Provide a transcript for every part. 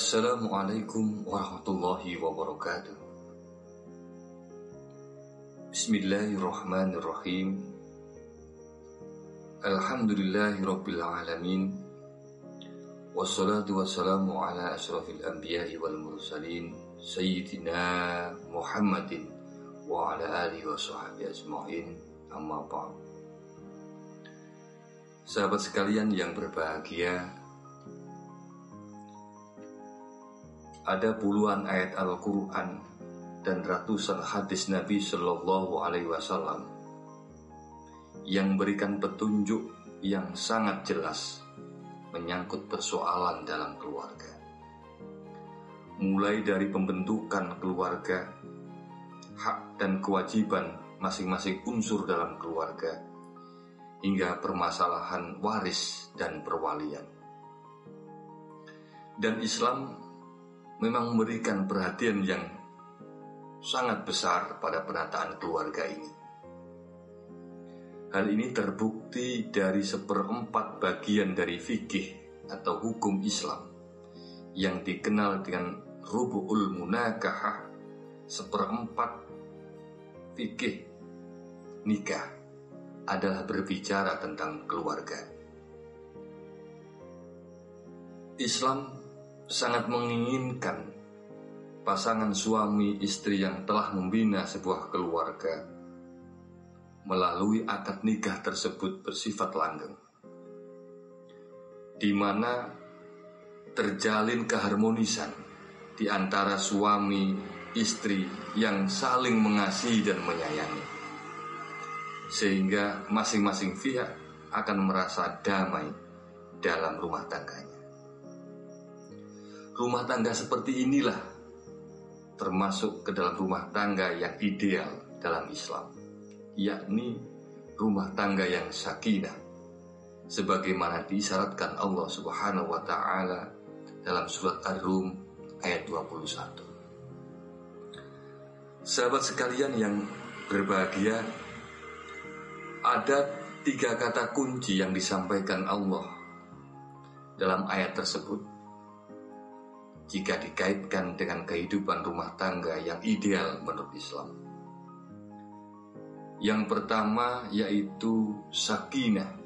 Assalamualaikum warahmatullahi wabarakatuh. Bismillahirrahmanirrahim. Alhamdulillahi rabbil alamin. Wassalatu wassalamu ala ashrafil anbiya'i wal mursalin Sayyidina Muhammadin wa ala alihi wa sahbihi ajma'in. Amma ba'd. Sahabat sekalian yang berbahagia, ada puluhan ayat Al-Quran dan ratusan hadis Nabi Shallallahu Alaihi Wasallam yang memberikan petunjuk yang sangat jelas menyangkut persoalan dalam keluarga, mulai dari pembentukan keluarga, hak dan kewajiban masing-masing unsur dalam keluarga, hingga permasalahan waris dan perwalian. Dan Islam memang memberikan perhatian yang sangat besar pada penataan keluarga ini. Hal ini terbukti dari 1/4 bagian dari fikih atau hukum Islam yang dikenal dengan rubu'ul munakahah. 1/4 fikih nikah adalah berbicara tentang keluarga. Islam sangat menginginkan pasangan suami istri yang telah membina sebuah keluarga melalui akad nikah tersebut bersifat langgeng, di mana terjalin keharmonisan di antara suami istri yang saling mengasihi dan menyayangi, sehingga masing-masing pihak akan merasa damai dalam rumah tangganya. Rumah tangga seperti inilah termasuk ke dalam rumah tangga yang ideal dalam Islam, yakni rumah tangga yang sakinah, sebagaimana diisyaratkan Allah Subhanahu wa Ta'ala dalam surat Ar-Rum ayat 21. Sahabat sekalian yang berbahagia, ada 3 kata kunci yang disampaikan Allah dalam ayat tersebut jika dikaitkan dengan kehidupan rumah tangga yang ideal menurut Islam. Yang pertama yaitu sakinah,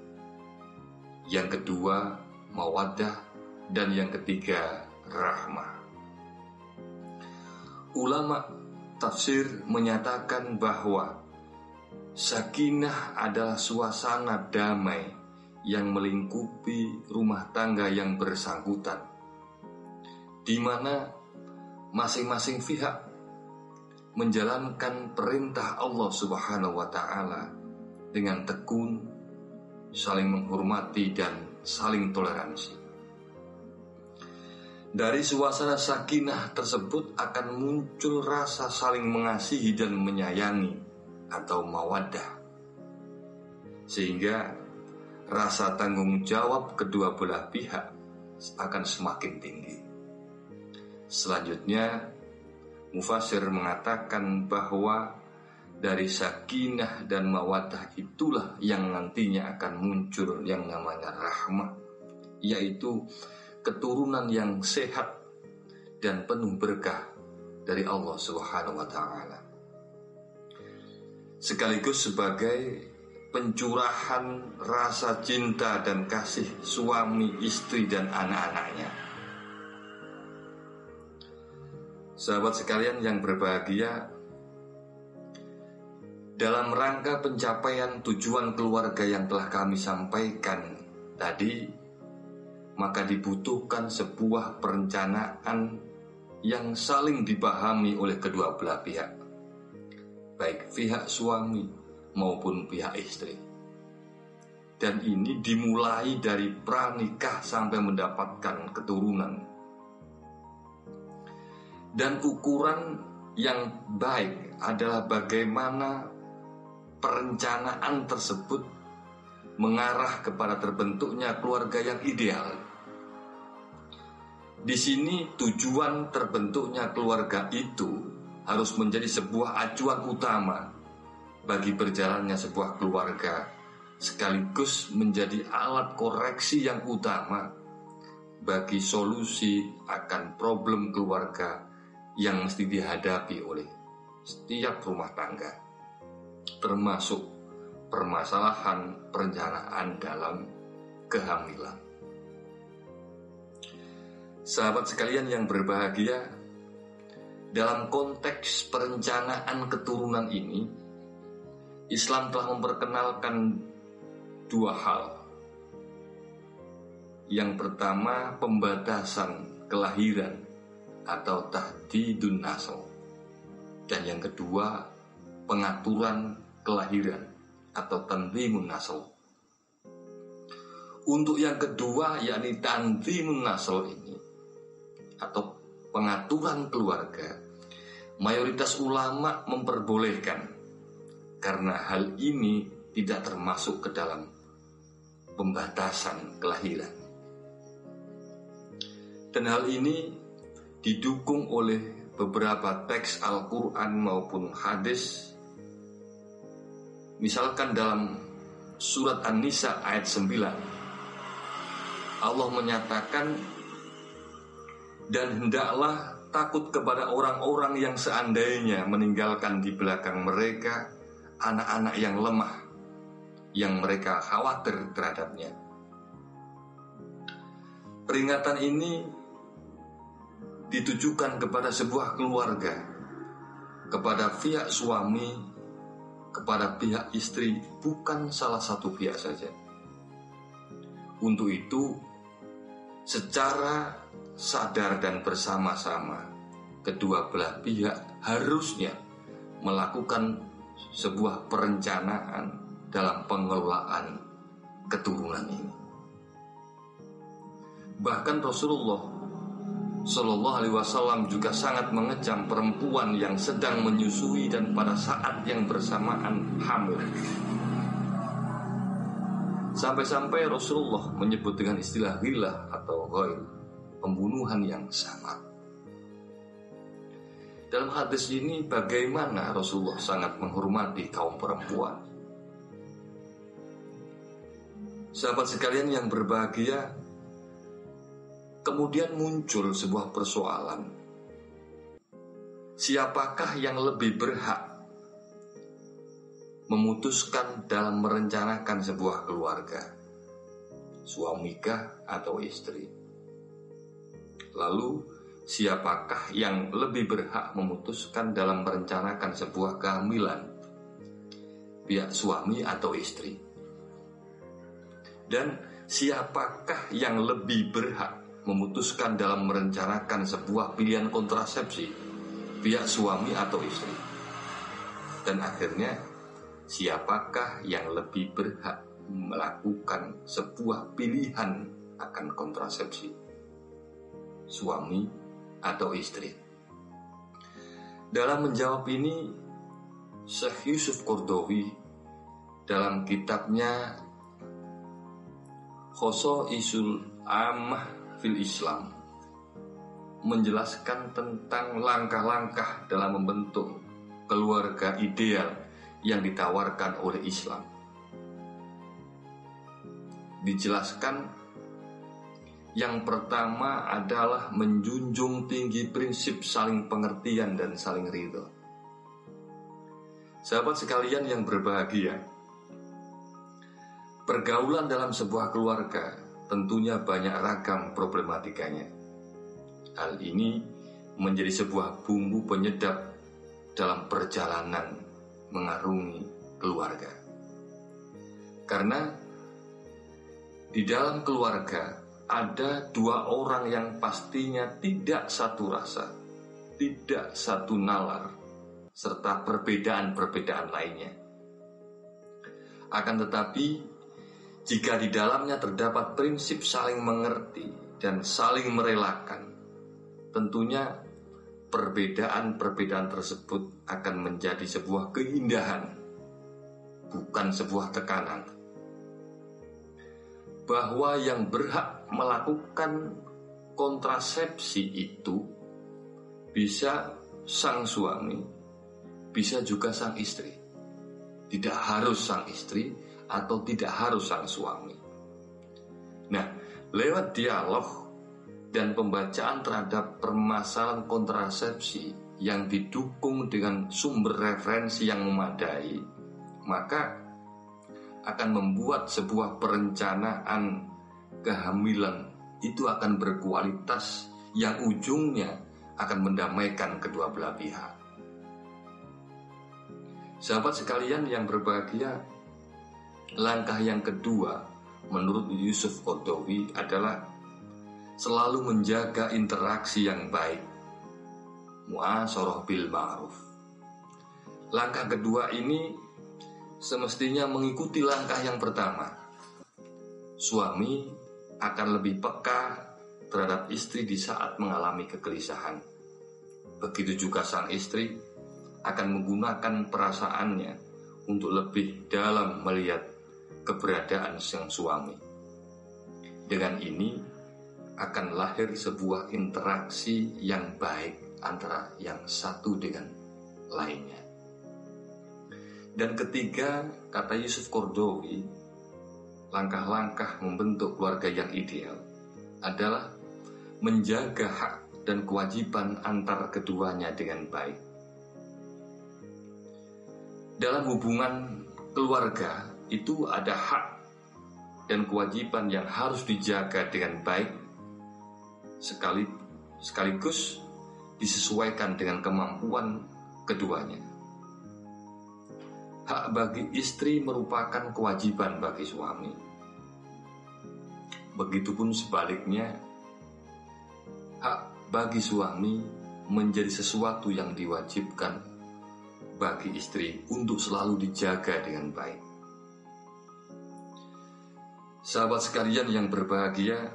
yang kedua mawaddah, dan yang ketiga rahmah. Ulama tafsir menyatakan bahwa sakinah adalah suasana damai yang melingkupi rumah tangga yang bersangkutan, di mana masing-masing pihak menjalankan perintah Allah Subhanahu wa Ta'ala dengan tekun, saling menghormati dan saling toleransi. Dari suasana sakinah tersebut akan muncul rasa saling mengasihi dan menyayangi atau mawaddah, sehingga rasa tanggung jawab kedua belah pihak akan semakin tinggi. Selanjutnya, mufassir mengatakan bahwa dari sakinah dan mawaddah itulah yang nantinya akan muncul yang namanya rahmah, yaitu keturunan yang sehat dan penuh berkah dari Allah Subhanahu wa Ta'ala, sekaligus sebagai pencurahan rasa cinta dan kasih suami, istri, dan anak-anaknya. Sahabat sekalian yang berbahagia, dalam rangka pencapaian tujuan keluarga yang telah kami sampaikan tadi, maka dibutuhkan sebuah perencanaan yang saling dipahami oleh kedua belah pihak, baik pihak suami maupun pihak istri. Dan ini dimulai dari pranikah sampai mendapatkan keturunan. Dan ukuran yang baik adalah bagaimana perencanaan tersebut mengarah kepada terbentuknya keluarga yang ideal. Di sini tujuan terbentuknya keluarga itu harus menjadi sebuah acuan utama bagi berjalannya sebuah keluarga, sekaligus menjadi alat koreksi yang utama bagi solusi akan problem keluarga yang mesti dihadapi oleh setiap rumah tangga, termasuk permasalahan perencanaan dalam kehamilan. Sahabat sekalian yang berbahagia, dalam konteks perencanaan keturunan ini, Islam telah memperkenalkan dua hal. Yang pertama, pembatasan kelahiran atau tahdidun nasl. Dan yang kedua, pengaturan kelahiran atau tanzimun nasl. Untuk yang kedua, yakni tanzimun nasl ini atau pengaturan keluarga, mayoritas ulama memperbolehkan karena hal ini tidak termasuk ke dalam pembatasan kelahiran. Dan hal ini didukung oleh beberapa teks Al-Quran maupun hadis. Misalkan dalam surat An-Nisa ayat 9, Allah menyatakan, dan hendaklah takut kepada orang-orang yang seandainya meninggalkan di belakang mereka anak-anak yang lemah, yang mereka khawatir terhadapnya. Peringatan ini ditujukan kepada sebuah keluarga, kepada pihak suami, kepada pihak istri, bukan salah satu pihak saja. Untuk itu, secara sadar dan bersama-sama, kedua belah pihak harusnya melakukan sebuah perencanaan dalam pengelolaan keturunan ini. Bahkan Rasulullah Shallallahu Alaihi Wasallam juga sangat mengecam perempuan yang sedang menyusui dan pada saat yang bersamaan hamil. Sampai-sampai Rasulullah menyebut dengan istilah ghilah atau ghail, pembunuhan yang sama. Dalam hadis ini bagaimana Rasulullah sangat menghormati kaum perempuan. Sahabat sekalian yang berbahagia, kemudian muncul sebuah persoalan. Siapakah yang lebih berhak memutuskan dalam merencanakan sebuah keluarga? Suamikah atau istri? Lalu, siapakah yang lebih berhak memutuskan dalam merencanakan sebuah kehamilan? Pihak suami atau istri? Dan siapakah yang lebih berhak memutuskan dalam merencanakan sebuah pilihan kontrasepsi, pihak suami atau istri? Dan akhirnya, siapakah yang lebih berhak melakukan sebuah pilihan akan kontrasepsi, suami atau istri? Dalam menjawab ini, Syekh Yusuf Qaradawi dalam kitabnya Khosaisul Ammah fil Islam menjelaskan tentang langkah-langkah dalam membentuk keluarga ideal yang ditawarkan oleh Islam. Dijelaskan, yang pertama adalah menjunjung tinggi prinsip saling pengertian dan saling ridho. Sahabat sekalian yang berbahagia, pergaulan dalam sebuah keluarga tentunya banyak ragam problematikanya. Hal ini menjadi sebuah bumbu penyedap dalam perjalanan mengarungi keluarga. Karena di dalam keluarga ada dua orang yang pastinya tidak satu rasa, tidak satu nalar, serta perbedaan-perbedaan lainnya. Akan tetapi, jika di dalamnya terdapat prinsip saling mengerti dan saling merelakan, tentunya perbedaan-perbedaan tersebut akan menjadi sebuah keindahan, bukan sebuah tekanan. Bahwa yang berhak melakukan kontrasepsi itu bisa sang suami, bisa juga sang istri. Tidak harus sang istri atau tidak harus sang suami. Nah, lewat dialog dan pembacaan terhadap permasalahan kontrasepsi yang didukung dengan sumber referensi yang memadai, maka akan membuat sebuah perencanaan kehamilan itu akan berkualitas yang ujungnya akan mendamaikan kedua belah pihak. Sahabat sekalian yang berbahagia, langkah yang kedua menurut Yusuf Qaradawi adalah selalu menjaga interaksi yang baik, mu'asharah bil ma'ruf. Langkah kedua ini semestinya mengikuti langkah yang pertama. Suami akan lebih peka terhadap istri di saat mengalami kegelisahan. Begitu juga sang istri akan menggunakan perasaannya untuk lebih dalam melihat keberadaan sang suami. Dengan ini akan lahir sebuah interaksi yang baik antara yang satu dengan lainnya. Dan ketiga, kata Yusuf Qaradawi, langkah-langkah membentuk keluarga yang ideal adalah menjaga hak dan kewajiban antar keduanya dengan baik. Dalam hubungan keluarga itu ada hak dan kewajiban yang harus dijaga dengan baik, sekaligus disesuaikan dengan kemampuan keduanya. Hak bagi istri merupakan kewajiban bagi suami. Begitupun sebaliknya, hak bagi suami menjadi sesuatu yang diwajibkan bagi istri untuk selalu dijaga dengan baik. Sahabat sekalian yang berbahagia,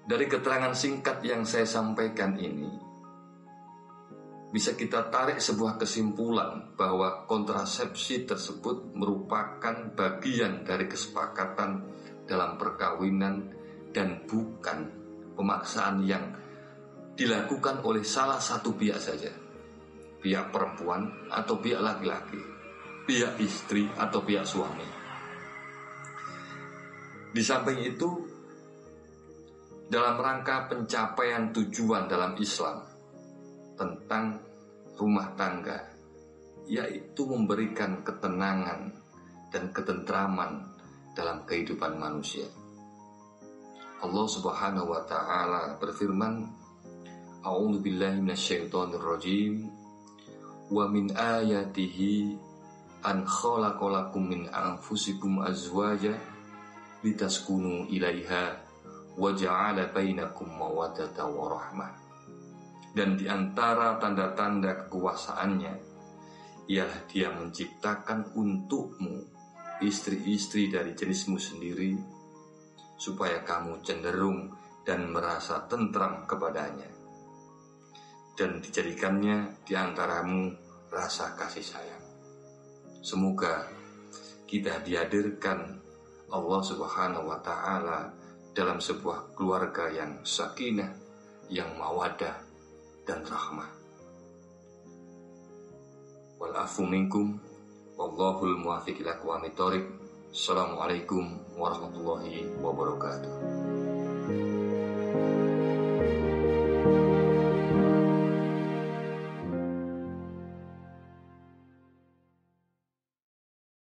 dari keterangan singkat yang saya sampaikan ini, bisa kita tarik sebuah kesimpulan bahwa kontrasepsi tersebut merupakan bagian dari kesepakatan dalam perkawinan dan bukan pemaksaan yang dilakukan oleh salah satu pihak saja, pihak perempuan atau pihak laki-laki, pihak istri atau pihak suami. Di samping itu, dalam rangka pencapaian tujuan dalam Islam tentang rumah tangga, yaitu memberikan ketenangan dan ketentraman dalam kehidupan manusia. Allah Subhanahu wa taala berfirman, A'udzu billahi minasyaitonir rajim. Wa min ayatihi an khalaqalakum min anfusikum azwaja litaskunu ilaiha wa ja'ala bainakum mawaddatan wa rahmah. Dan di antara tanda-tanda kekuasaannya ialah Dia menciptakan untukmu istri-istri dari jenismu sendiri, supaya kamu cenderung dan merasa tentram kepadanya, dan dijadikannya di antaramu rasa kasih sayang. Semoga kita dihadirkan Allah Subhanahu wa taala dalam sebuah keluarga yang sakinah, yang mawaddah dan rahmah. Wal afu minkum wallahul muwaffiq ila aqwamit thoriq. Assalamualaikum warahmatullahi wabarakatuh.